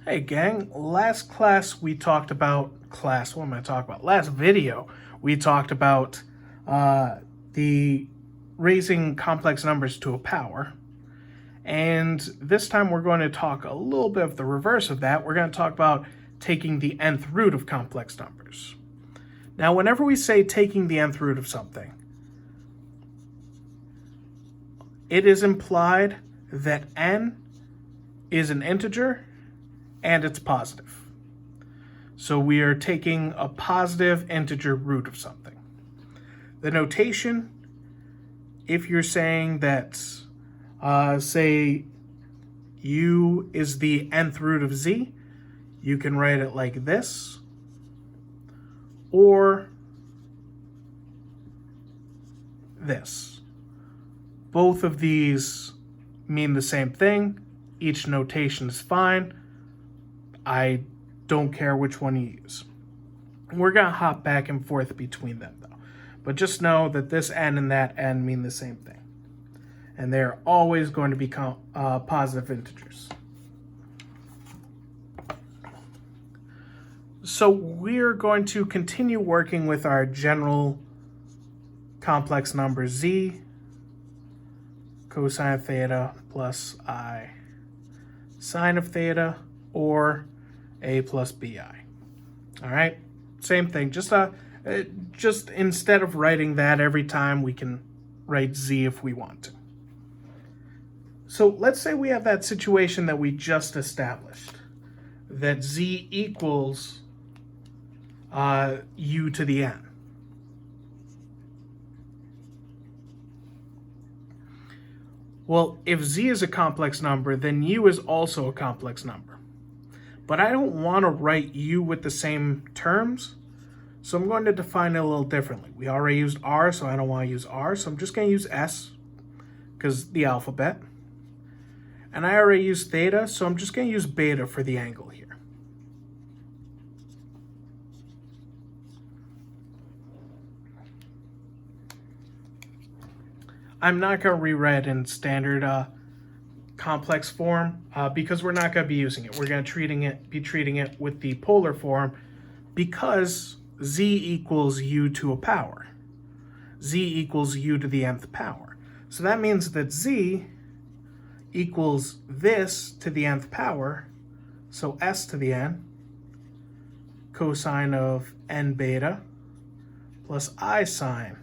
Hey gang, last class we talked about, what am I talking about? Last video we talked about the raising complex numbers to a power. And this time we're going to talk a little bit of the reverse of that. We're going to talk about taking the nth root of complex numbers. Now, whenever we say taking the nth root of something, it is implied that n is an integer and it's positive. So we are taking a positive integer root of something. The notation, if you're saying that, say, u is the nth root of z, you can write it like this, or this. Both of these mean the same thing. Each notation is fine. I don't care which one you use. We're going to hop back and forth between them, though. But just know that this n and that n mean the same thing. And they're always going to be positive integers. So we're going to continue working with our general complex number z, cosine of theta plus I sine of theta, or a plus bi. All right, same thing. Just instead of writing that every time, we can write z if we want to. So let's say we have that situation that we just established, that z equals u to the n. Well, if z is a complex number, then u is also a complex number. But I don't want to write u with the same terms, so I'm going to define it a little differently. We already used r, so I don't want to use r, so I'm just going to use s, because the alphabet. And I already used theta, so I'm just going to use beta for the angle here. I'm not going to rewrite in standard complex form because we're not going to be using it. We're going to be treating it with the polar form because z equals u to a power. Z equals u to the nth power. So that means that z equals this to the nth power, so s to the n, cosine of n beta plus I sine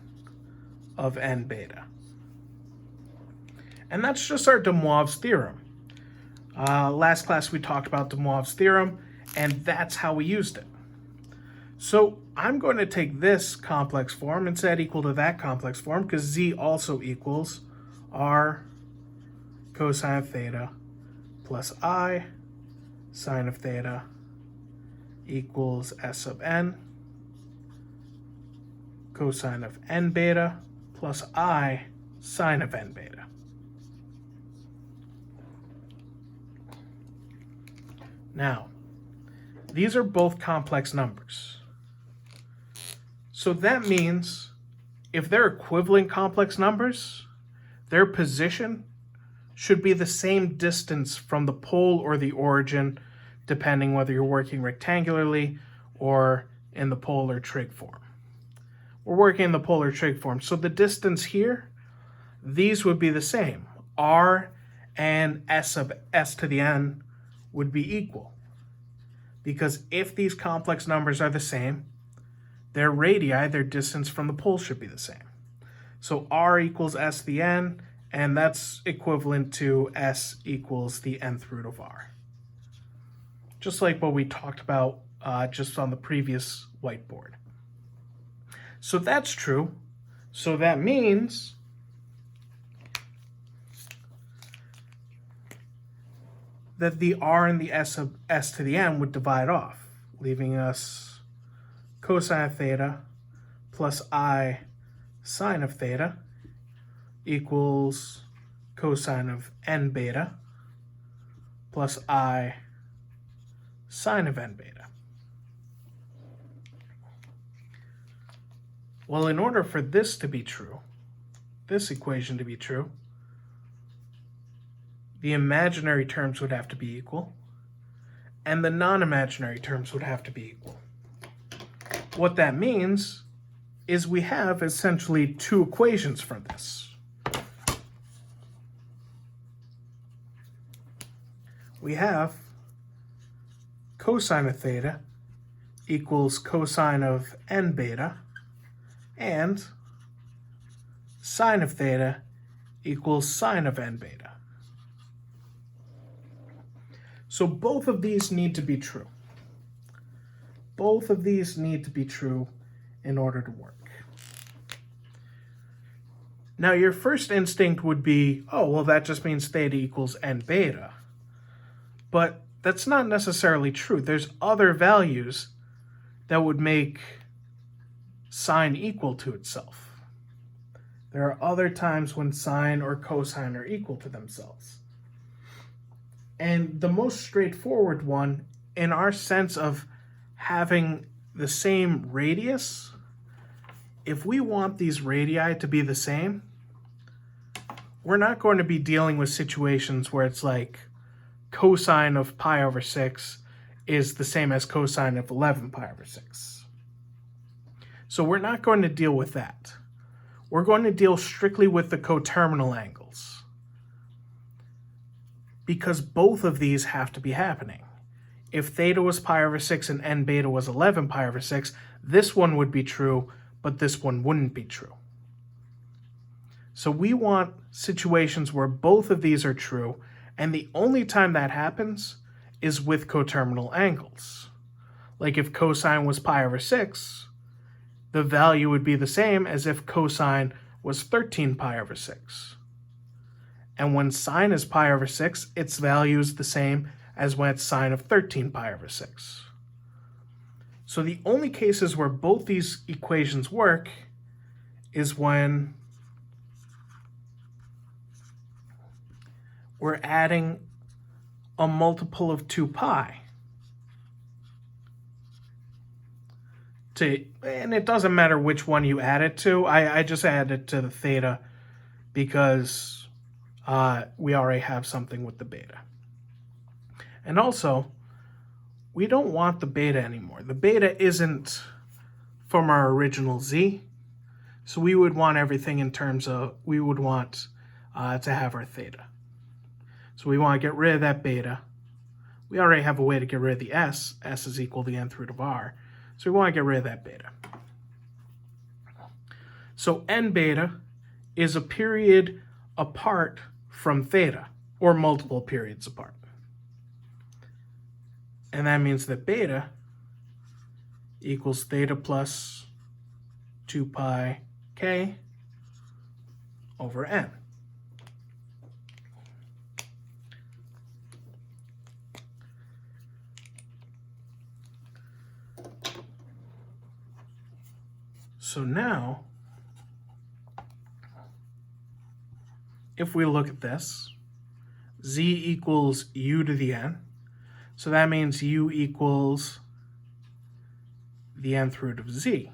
of n beta. And that's just our de Moivre's theorem. Last class we talked about de Moivre's theorem, and that's how we used it. So I'm going to take this complex form and set equal to that complex form because z also equals r cosine of theta plus I sine of theta equals s of n cosine of n beta plus I sine of n beta. Now, these are both complex numbers. So that means if they're equivalent complex numbers, their position should be the same distance from the pole or the origin, depending whether you're working rectangularly or in the polar trig form. We're working in the polar trig form, so the distance here, these would be the same. R and s of s to the n would be equal. Because if these complex numbers are the same, their radii, their distance from the pole, should be the same. So r equals s to the n, and that's equivalent to s equals the nth root of r. Just like what we talked about just on the previous whiteboard. So that's true. So that means that the r and the s of s to the n would divide off, leaving us cosine of theta plus I sine of theta equals cosine of n beta plus I sine of n beta. Well, in order for this to be true, this equation to be true, the imaginary terms would have to be equal, and the non-imaginary terms would have to be equal. What that means is we have essentially two equations for this. We have cosine of theta equals cosine of n beta, and sine of theta equals sine of n beta. So both of these need to be true. Both of these need to be true in order to work. Now your first instinct would be, oh, well, that just means theta equals n beta. But that's not necessarily true. There's other values that would make sine equal to itself. There are other times when sine or cosine are equal to themselves. And the most straightforward one, in our sense of having the same radius, if we want these radii to be the same, we're not going to be dealing with situations where it's like cosine of pi over 6 is the same as cosine of 11 pi over 6. So we're not going to deal with that. We're going to deal strictly with the coterminal angles, because both of these have to be happening. If theta was pi over 6 and n beta was 11 pi over 6, this one would be true, but this one wouldn't be true. So we want situations where both of these are true, and the only time that happens is with coterminal angles. Like if cosine was pi over 6, the value would be the same as if cosine was 13 pi over 6. And when sine is pi over 6, its value is the same as when it's sine of 13 pi over 6. So the only cases where both these equations work is when we're adding a multiple of 2 pi. And it doesn't matter which one you add it to. I just add it to the theta because we already have something with the beta. And also, we don't want the beta anymore. The beta isn't from our original z, so we would want everything in terms of, we would want to have our theta. So we want to get rid of that beta. We already have a way to get rid of the s. S is equal to the nth root of r. So we want to get rid of that beta. So n beta is a period apart from theta, or multiple periods apart. And that means that beta equals theta plus 2 pi k over n. So now, if we look at this, z equals u to the n. So that means u equals the nth root of z.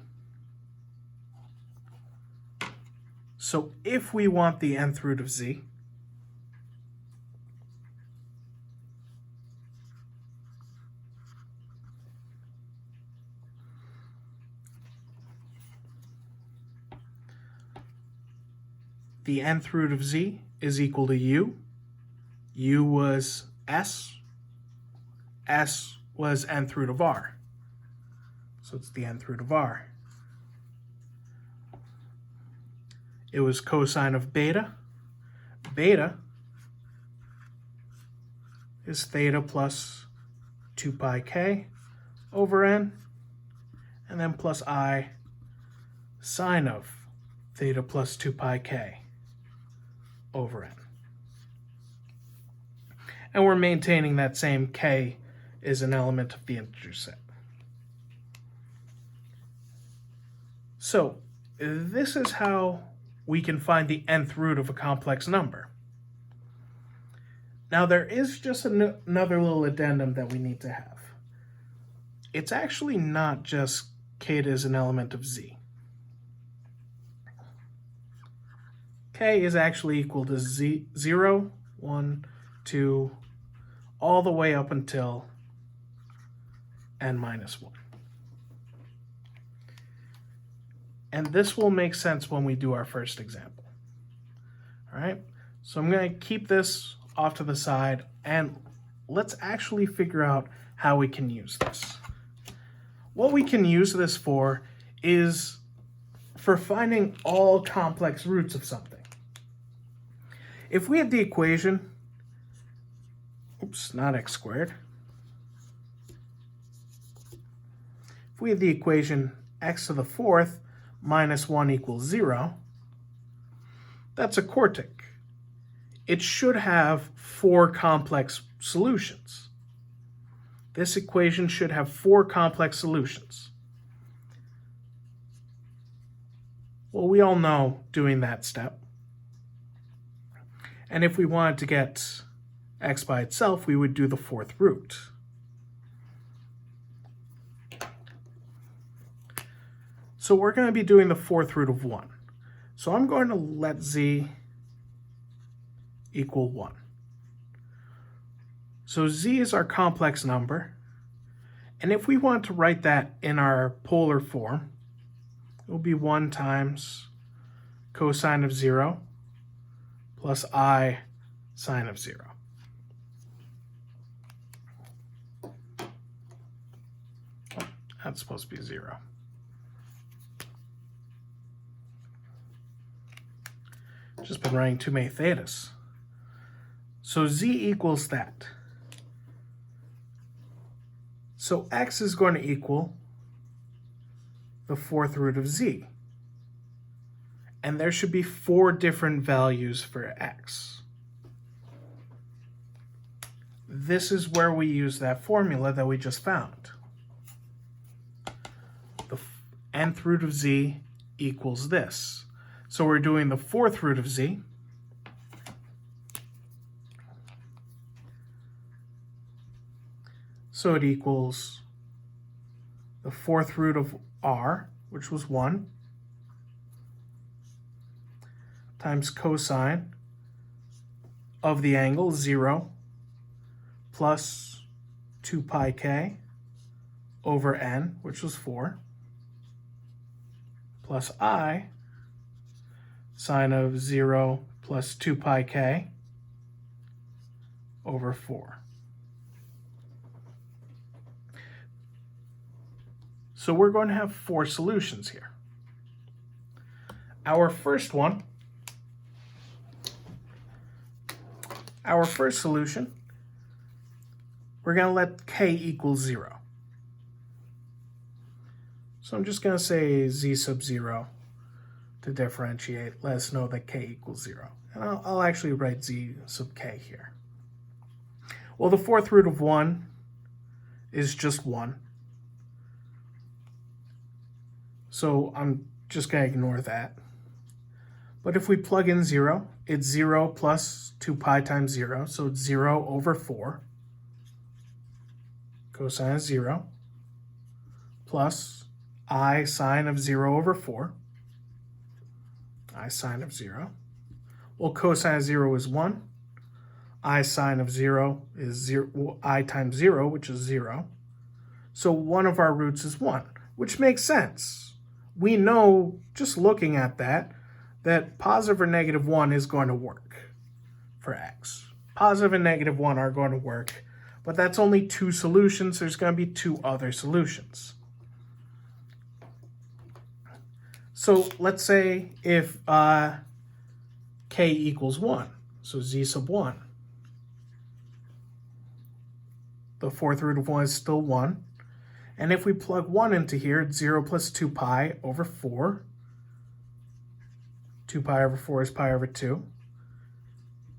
So if we want the nth root of z, the nth root of z is equal to u. U was s. S was nth root of r. So it's the nth root of r. It was cosine of beta. Beta is theta plus 2 pi k over n, and then plus I sine of theta plus 2 pi k over n. And we're maintaining that same k is an element of the integer set. So this is how we can find the nth root of a complex number. Now there is just another little addendum that we need to have. It's actually not just k is an element of z. K is actually equal to 0, 1, 2, all the way up until n minus 1. And this will make sense when we do our first example. All right, so I'm going to keep this off to the side, and let's actually figure out how we can use this. What we can use this for is for finding all complex roots of something. If we had the equation, oops, not x squared. If we had the equation x to the fourth minus 1 equals 0, that's a quartic. It should have 4 complex solutions. This equation should have 4 complex solutions. Well, we all know doing that step. And if we wanted to get x by itself, we would do the fourth root. So we're going to be doing the fourth root of 1. So I'm going to let z equal 1. So z is our complex number. And if we want to write that in our polar form, it will be 1 times cosine of 0 plus I sine of 0. Oh, that's supposed to be 0. Just been writing too many thetas. So z equals that. So x is going to equal the fourth root of z. And there should be 4 different values for x. This is where we use that formula that we just found. The nth root of z equals this. So we're doing the fourth root of z. So it equals the fourth root of r, which was 1, times cosine of the angle 0 plus 2 pi k over n, which was 4, plus I sine of 0 plus 2 pi k over 4. So we're going to have 4 solutions here. Our first solution, we're going to let k equal 0. So I'm just going to say z sub 0 to differentiate. Let us know that k equals 0. And I'll actually write z sub k here. Well, the fourth root of 1 is just 1. So I'm just going to ignore that. But if we plug in 0, it's 0 plus 2 pi times 0. So it's 0 over 4 cosine of 0 plus I sine of 0 over 4. I sine of 0. Well, cosine of 0 is 1. I sine of 0 is 0. Well, I times 0, which is 0. So one of our roots is 1, which makes sense. We know, just looking at that positive or negative 1 is going to work for x. Positive and negative 1 are going to work, but that's only 2 solutions. There's going to be 2 other solutions. So let's say if k equals 1, so z sub 1. The fourth root of 1 is still 1. And if we plug 1 into here, it's 0 plus 2 pi over 4. 2 pi over 4 is pi over 2.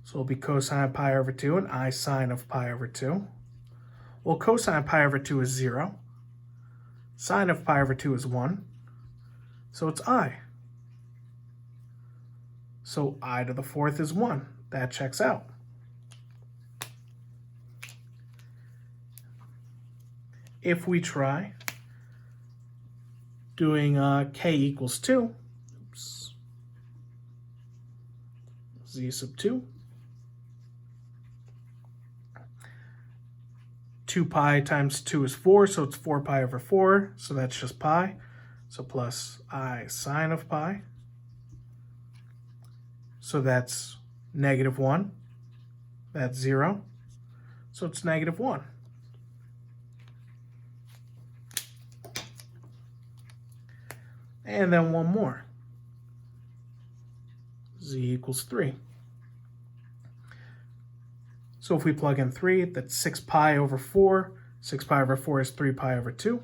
So it'll be cosine pi over 2 and I sine of pi over 2. Well, cosine pi over 2 is 0. Sine of pi over 2 is 1. So it's I. So I to the fourth is 1. That checks out. If we try doing k equals 2, oops, z sub 2, 2 pi times 2 is 4, so it's 4 pi over 4, so that's just pi. So plus I sine of pi. So that's -1. That's 0. So it's -1. And then one more. Z equals 3. So if we plug in 3, that's 6 pi over 4. 6 pi over 4 is 3 pi over 2.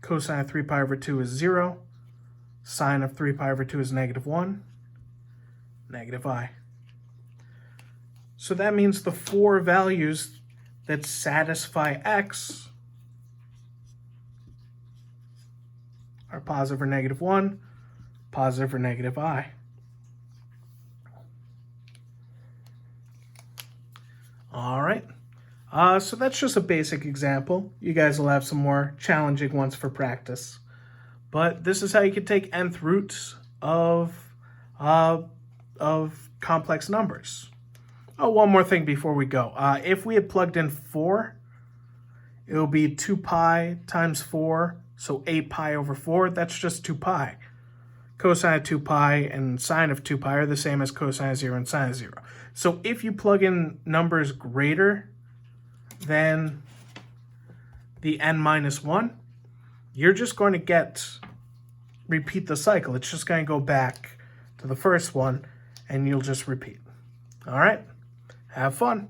Cosine of 3 pi over 2 is 0. Sine of 3 pi over 2 is -1. -I. So that means the 4 values that satisfy x are positive or -1, positive or -I. All right. So that's just a basic example. You guys will have some more challenging ones for practice. But this is how you can take nth roots of complex numbers. Oh, one more thing before we go. If we had plugged in 4, it will be 2 pi times 4, so 8 pi over 4. That's just 2 pi. Cosine of 2 pi and sine of 2 pi are the same as cosine of 0 and sine of 0. So if you plug in numbers greater than the n minus 1, you're just going to repeat the cycle. It's just going to go back to the first one, and you'll just repeat. All right? Have fun.